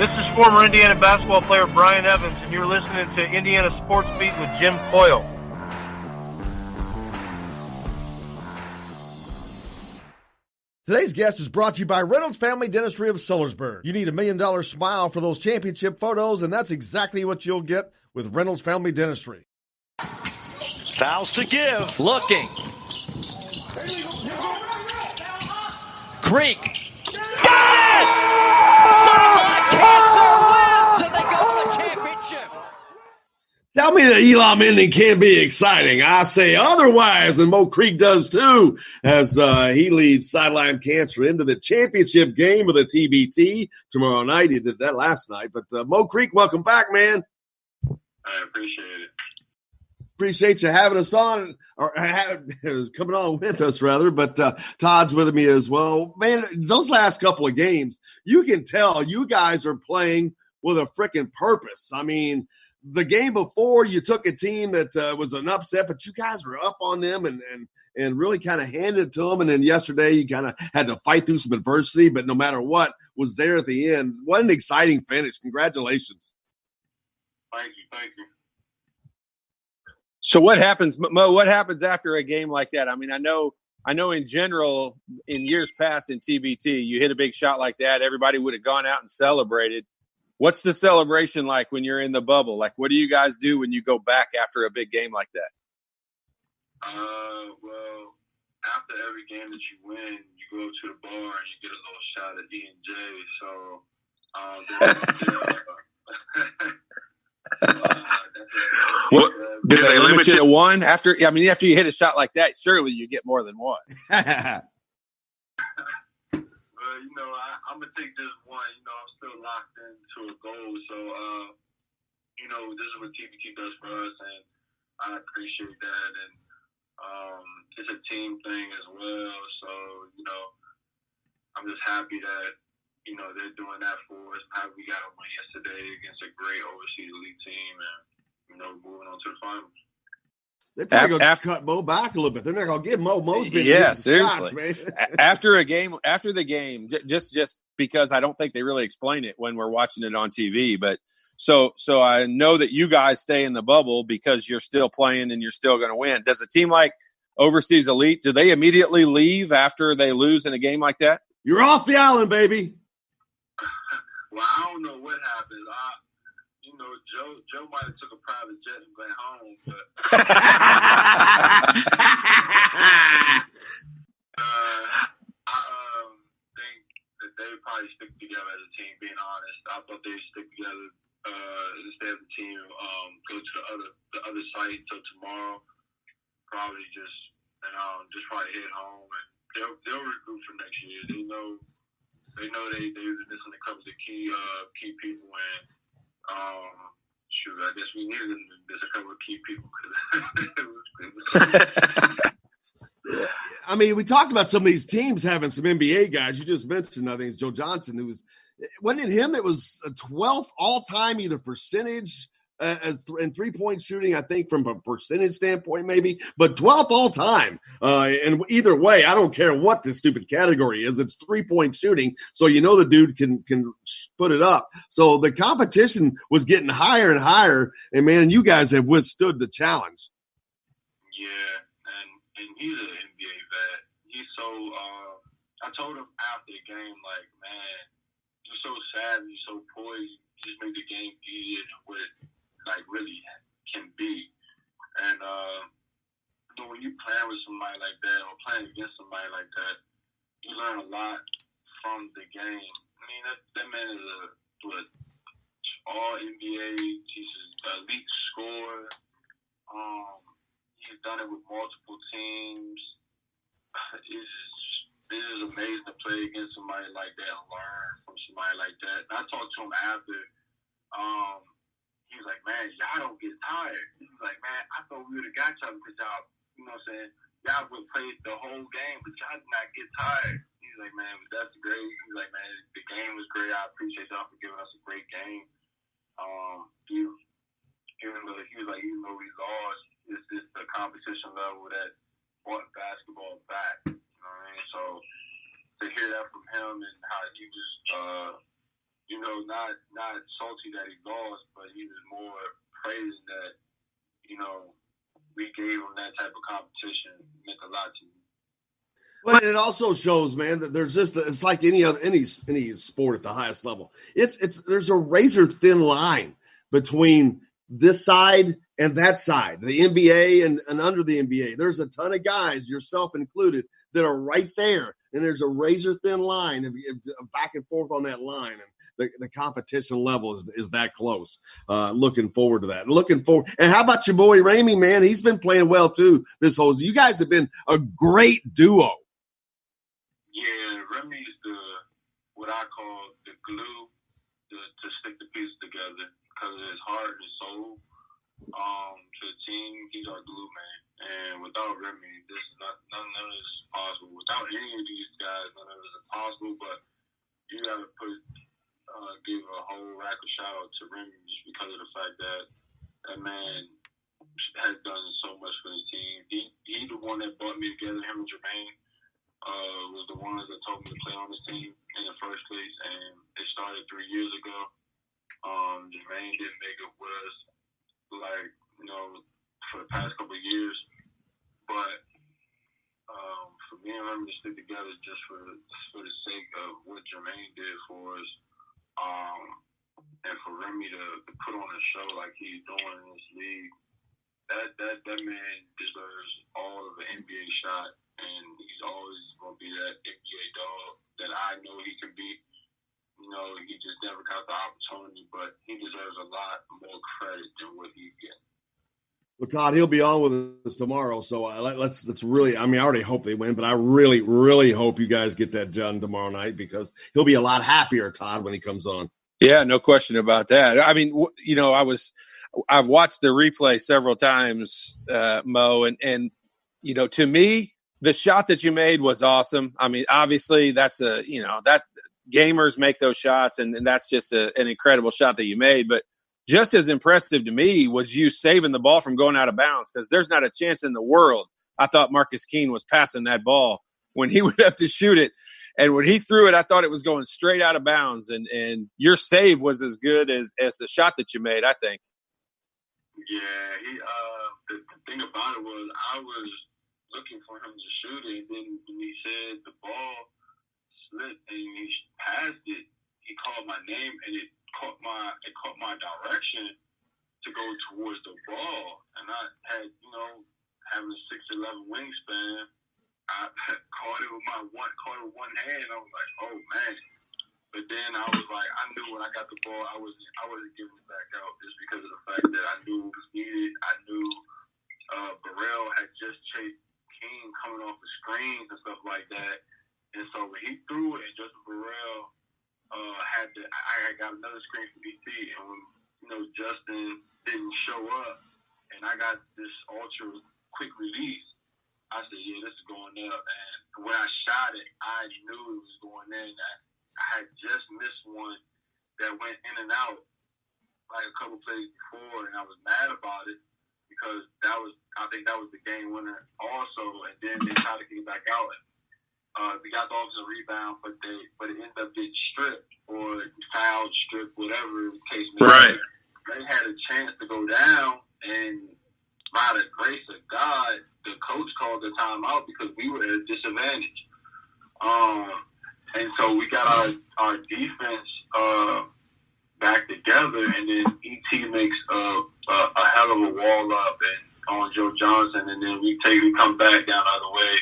This is former Indiana basketball player Brian Evans, and you're listening to Indiana Sports Beat with Jim Coyle. Today's guest is brought to you by Reynolds Family Dentistry of Sellersburg. You need $1 million smile for those championship photos, and that's exactly what you'll get with Reynolds Family Dentistry. Fouls to give. Looking. Creek. Got it! Sideline Cancer wins, and they go to the championship. Tell me that Eli Manning can't be exciting. I say otherwise, and Mo Creek does too, as he leads Sideline Cancer into the championship game of the TBT tomorrow night. He did that last night. But Mo Creek, welcome back, man. I appreciate it. Appreciate you having us on, or coming on with us, rather. But Todd's with me as well. Man, those last couple of games, you can tell you guys are playing with a freaking purpose. I mean, the game before, you took a team that was an upset, but you guys were up on them and really kind of handed it to them. And then yesterday, you kind of had to fight through some adversity, but no matter what, was there at the end. What an exciting finish. Congratulations. Thank you. So what happens, Mo? What happens after a game like that? I mean, I know in general, in years past in TBT, you hit a big shot like that, everybody would have gone out and celebrated. What's the celebration like when you're in the bubble? Like, what do you guys do when you go back after a big game like that? Well, after every game that you win, you go to the bar and you get a little shot of E&J. Did they limit you to one? After you hit a shot like that, surely you get more than one. Well, I'm going to take just one. I'm still locked into a goal. So, this is what TBT does for us, and I appreciate that. And it's a team thing as well. So, I'm just happy that, they're doing that for us. How we got a win yesterday against a great overseas elite team and, moving on to the finals. They're probably going to cut Mo back a little bit. They're not going to give Mo's been seriously. Shots, man. after the game, just because I don't think they really explain it when we're watching it on TV. But so I know that you guys stay in the bubble because you're still playing and you're still going to win. Does a team like Overseas Elite, do they immediately leave after they lose in a game like that? You're off the island, baby. Well, I don't know what happened. Joe might have took a private jet and went home, but I think that they would probably stick together as a team. Being honest, I thought they'd stick together instead of the team go to the other site till tomorrow. Probably just try to head home, and they'll regroup for next year. They know they were missing a couple of key people, and I guess we needed them to miss a couple of key people because I mean, we talked about some of these teams having some NBA guys. You just mentioned, I think it's Joe Johnson, who wasn't it him? It was a 12th all-time either percentage in three-point shooting, I think, from a percentage standpoint maybe, but 12th all-time. And either way, I don't care what this stupid category is. It's three-point shooting, so the dude can put it up. So the competition was getting higher and higher, and, man, you guys have withstood the challenge. Yeah, and he's an NBA vet. He's so I told him after the game, like, man, you're so savvy, you're so poised, you just make the game easier than what it really can be. And when you play with somebody like that or playing against somebody like that, you learn a lot from the game. I mean, that man is all NBA. He's an elite scorer. He's done it with multiple teams. It is amazing to play against somebody like that and learn from somebody like that. And I talked to him after. He was like, man, y'all don't get tired. He was like, man, I thought we would have got y'all because y'all, y'all would play the whole game, but y'all did not get tired. He's like, man, that's great. He's like, man, the game was great. I appreciate y'all for giving us a great game. Even though we lost, it's just the competition level that brought basketball back. You know what I mean? So to hear that from him and how he just not salty that he lost, but he was more praising that, we gave him that type of competition. It meant a lot to me. But it also shows, man, that there's just it's like any sport at the highest level. There's a razor thin line between this side and that side, the NBA and under the NBA. There's a ton of guys, yourself included, that are right there, and there's a razor thin line back and forth on that line. And the competition level is that close. Looking forward to that. And how about your boy Ramey, man? He's been playing well too. You guys have been a great duo. Yeah, Remy's what I call the glue to stick the pieces together because of his heart and his soul. To the team, he's our glue man. And without Remy, none of this is possible. Without any of these guys, none of this is possible. But you got to give a whole rack of shout out to Remy just because of the fact that man has done so much for the team. He the one that brought me together. Him and Jermaine was the ones that told me to play on this team in the first place, and it started 3 years ago. Jermaine didn't make it with us, for the past couple of years, but for me and Remy to stick together just for the sake of what Jermaine did for us, and for Remy to put on a show like he's doing in this league, that man deserves all of an NBA shot, and he's always going to be that NBA dog that I know he can be. He just never got the opportunity, but he deserves a lot more credit than what he's getting. Well, Todd, he'll be on with us tomorrow, so let's really – I already hope they win, but I really, really hope you guys get that done tomorrow night because he'll be a lot happier, Todd, when he comes on. Yeah, no question about that. I've watched the replay several times, Mo, and to me, the shot that you made was awesome. Obviously, that's that gamers make those shots, and that's just an incredible shot that you made. But just as impressive to me was you saving the ball from going out of bounds because there's not a chance in the world I thought Marcus Keene was passing that ball when he went up to shoot it. And when he threw it, I thought it was going straight out of bounds. And your save was as good as the shot that you made, I think. Yeah, the thing about it was I was looking for him to shoot it, and then when he said the ball slipped and he passed it, he called my name, and it caught my direction to go towards the ball. And I had, having a 6'11" wingspan, I caught it with one hand. I was like, oh man. But then I was like, I knew when I got the ball, I wasn't giving it back out just because of the fact that I knew it was needed. I knew Burrell had just chased King coming off the screens and stuff like that. And so when he threw it, and Justin Burrell I got another screen from BT, and when Justin didn't show up, and I got this ultra quick release, I said, yeah, this is going up. And when I shot it, I knew it was going in. I had just missed one that went in and out like a couple plays before, and I was mad about it because I think that was the game winner also. And then they tried to get it back out. We got the offensive rebound, but it ended up getting stripped or fouled, stripped, whatever the case may be. Right. They had a chance to go down, and by the grace of God, the coach called the timeout because we were at a disadvantage. And so we got our defense back together, and then ET makes a hell of a wall up on Joe Johnson, and then we come back down the other way,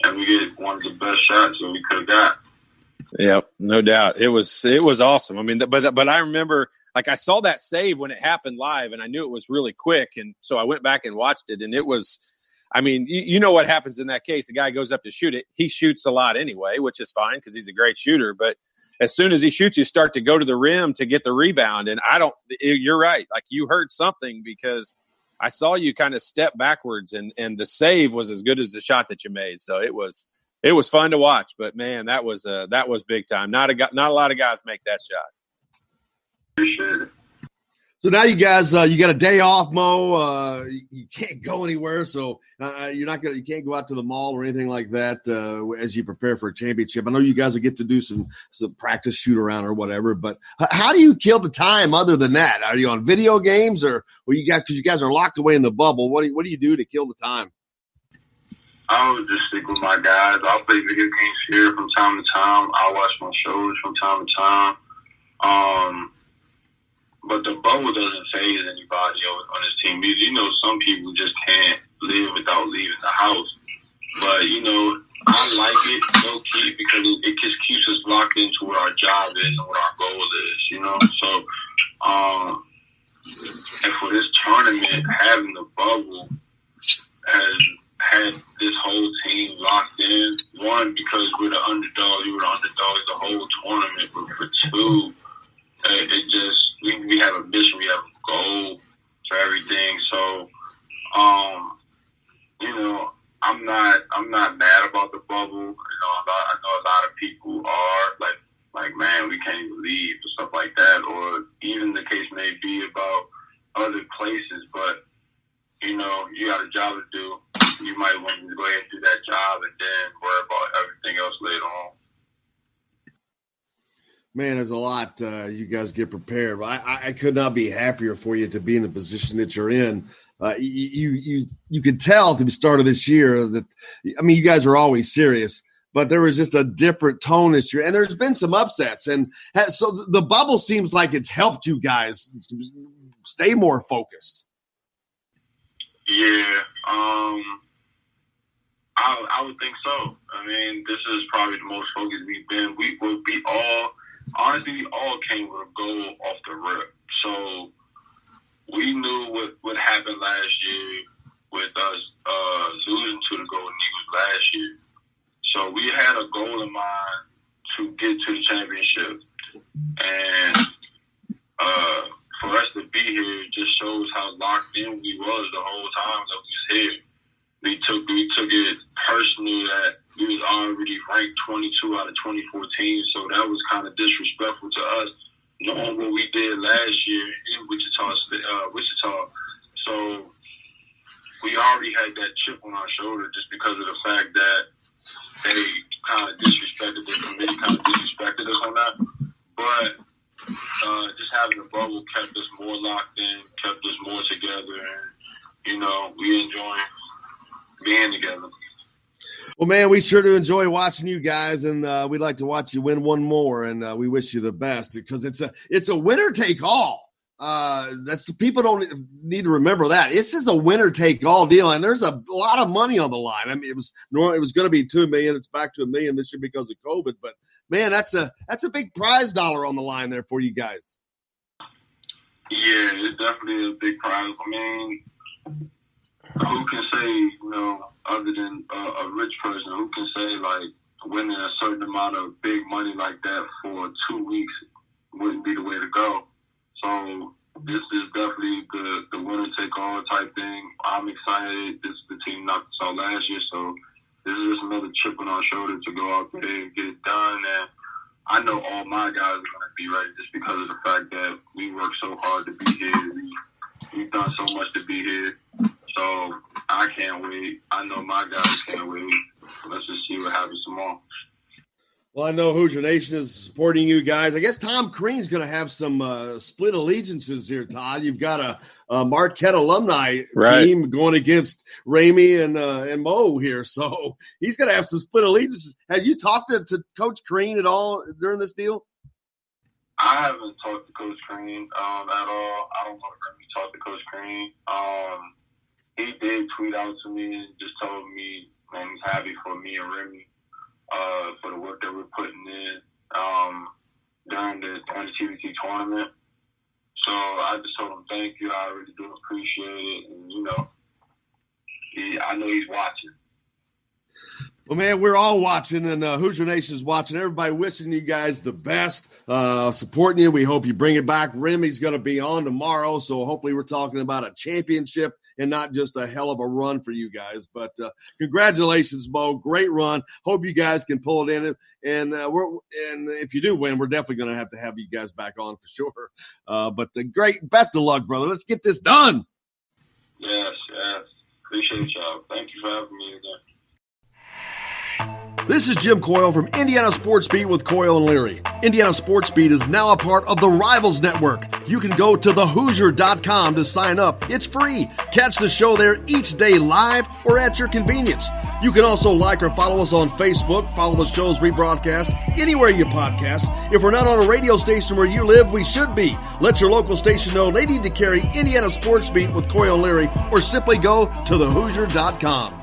and we get one of the best shots that we could have got. Yeah, no doubt. It was awesome. But I remember, I saw that save when it happened live, and I knew it was really quick, and so I went back and watched it, and it was – you know what happens in that case. The guy goes up to shoot it. He shoots a lot anyway, which is fine because he's a great shooter. But as soon as he shoots, you start to go to the rim to get the rebound. And you're right. You heard something because I saw you kind of step backwards, and the save was as good as the shot that you made. So it was fun to watch. But man, that was big time. Not a lot of guys make that shot. Appreciate it. So now you guys, you got a day off, Mo. You can't go anywhere, so you can't go out to the mall or anything like that as you prepare for a championship. I know you guys will get to do some practice shoot around or whatever, but how do you kill the time other than that? Are you on video games or because you guys are locked away in the bubble? What do you do to kill the time? I would just stick with my guys. I'll play video games here from time to time. I'll watch my shows from time to time. But the bubble doesn't faze anybody on this team. You know, some people just can't live without leaving the house. But, you know, I like it low-key because it just keeps us locked into what our job is and what our goal is, you know. So, and for this tournament, having the bubble has had this whole team locked in. One, because we're the underdog. You were the underdogs the whole tournament. But for two, it just we have a mission, we have a goal for everything. So, you know, I'm not mad about the bubble. You know, I know a lot of people are like, man, we can't even leave or stuff like that, or even the case may be about other places. But you know, you got a job to do. You might want to go ahead and do that job and then worry about everything else later on. Man, there's a lot you guys get prepared. I could not be happier for you to be in the position that you're in. You could tell at the start of this year that, I mean, you guys are always serious, but there was just a different tone this year. And there's been some upsets. And so the bubble seems like it's helped you guys stay more focused. Yeah, I would think so. I mean, this is probably the most focused we've been. We all came with a goal off the rip. So we knew what happened last year with us losing to the Golden Eagles last year. So we had a goal in mind to get to the championship. And for us to be here just shows how locked in we was the whole time that we was here. We took it personally that we was already ranked 22 out of 24 teams, so that was kind of disrespectful to us, knowing what we did last year in Wichita. So we already had that chip on our shoulder just because of the fact that they kind of disrespected the committee, kind of disrespected us on that. But just having the bubble kept us more locked in, kept us more together, and, you know, we enjoy being together. Well, man, we sure do enjoy watching you guys, and we'd like to watch you win one more, and we wish you the best because it's a winner take all. That's the people don't need to remember that. This is a winner take all deal, and there's a lot of money on the line. I mean, it was going to be $2 million. It's back to $1 million this year because of COVID, but man, that's a big prize dollar on the line there for you guys. Yeah, it's definitely a big prize. I mean, who can say, you know, other than a rich person, who can say, like, winning a certain amount of big money like that for 2 weeks wouldn't be the way to go? So this is definitely the winner-take-all type thing. I'm excited. This is the team knocked us out last year, so this is just another chip on our shoulder to go out there and get it done. And I know all my guys are going to be ready just because of the fact that we worked so hard to be here. We've done so much to be here. So I can't wait. I know my guys can't wait. Let's just see what happens tomorrow. Well, I know Hoosier Nation is supporting you guys. I guess Tom Crean's going to have some split allegiances here, Todd. You've got a Marquette alumni team going against Ramey and Mo here. So he's going to have some split allegiances. Have you talked to Coach Crean at all during this deal? I haven't talked to Coach Crean at all. I don't know if Ramey talked to Coach Crean. He did tweet out to me and just told me, man, he's happy for me and Remy for the work that we're putting in during the TBT tournament. So I just told him thank you. I really do appreciate it. And, you know, I know he's watching. Well, man, we're all watching, and Hoosier Nation is watching. Everybody wishing you guys the best, supporting you. We hope you bring it back. Remy's going to be on tomorrow, so hopefully we're talking about a championship and not just a hell of a run for you guys. But congratulations, Mo. Great run. Hope you guys can pull it in. And if you do win, we're definitely going to have you guys back on for sure. But great. Best of luck, brother. Let's get this done. Yes. Appreciate y'all. Thank you for having me again. This is Jim Coyle from Indiana Sports Beat with Coyle and Leary. Indiana Sports Beat is now a part of the Rivals Network. You can go to thehoosier.com to sign up. It's free. Catch the show there each day live or at your convenience. You can also like or follow us on Facebook, follow the show's rebroadcast anywhere you podcast. If we're not on a radio station where you live, we should be. Let your local station know they need to carry Indiana Sports Beat with Coyle and Leary, or simply go to thehoosier.com.